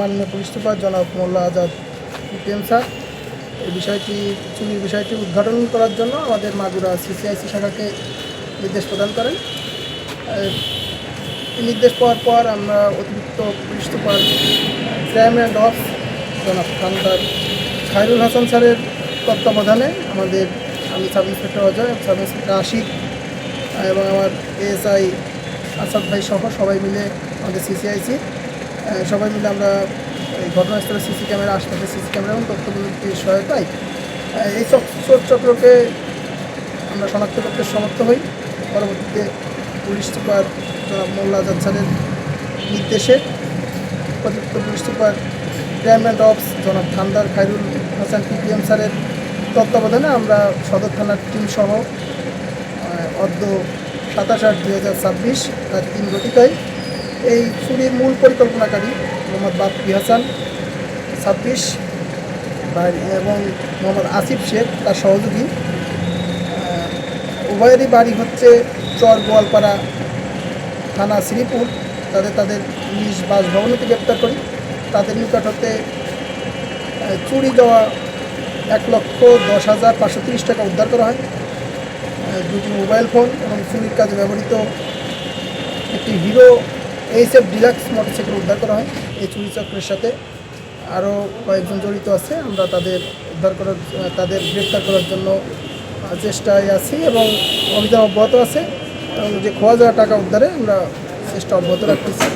মাননীয় police super জনাব মোল্লা Azad PPM sir চুরির বিষয়টি উদ্ঘাটন করার জন্য আমাদের মাগুরা সিসিআইসি শাখাকে নির্দেশ প্রদান করেন। এই নির্দেশ পাওয়ার পর আমরা অতিরিক্ত police super crime and of জনাব খানদার খায়রুল হাসান স্যারের তত্ত্বাবধানে আমি sub inspector Ajay, sub inspector Ashiq এবং আমার এএসআই আসাদ ভাই সহ সবাই মিলে আমাদের সিসিআইসি সবাই মিলে আমরা এই ঘটনাস্থলে সিসি ক্যামেরা, আশপাশে সিসি ক্যামেরা এবং তথ্যপ্রযুক্তির সহায়তায় এই চক্রকে আমরা শনাক্ত করতে সমর্থ হই। পরবর্তীতে পুলিশ সুপার জনাব মোল্লা আজাদ স্যারের নির্দেশে অতিরিক্ত police super crime and of জনাব খানদার খায়রুল হাসান পিপিএম স্যারের তত্ত্বাবধানে আমরা সদর থানার টিম সহ অদ্য 27/8/2026 রাত 3 ঘটিকায় এই চুরির মূল পরিকল্পনাকারী মোহাম্মদ বাপ্পি হাসান 26 এবং মোহাম্মদ আসিফ শেখ তার সহযোগী, উভয়েরই বাড়ি হচ্ছে চর গোয়ালপাড়া থানা শ্রীপুর। তাদের নিজ বাসভবনেতে গ্রেপ্তার করি। তাদের নিকট হতে চুরি যাওয়া 1,10,530 টাকা উদ্ধার করা হয়, 2টি মোবাইল ফোন এবং চুরির কাজে ব্যবহৃত একটি হিরো এইচএফ ডিলাক্স মোটরসাইকেল উদ্ধার করা হয়। এই চুরি চক্রের সাথে আরও কয়েকজন জড়িত আছে। আমরা তাদের গ্রেপ্তার করার জন্য চেষ্টায় আছি এবং অভিযান অব্যাহত আছে এবং যে খোয়া যাওয়া টাকা উদ্ধারে আমরা চেষ্টা অব্যাহত রাখতেছি।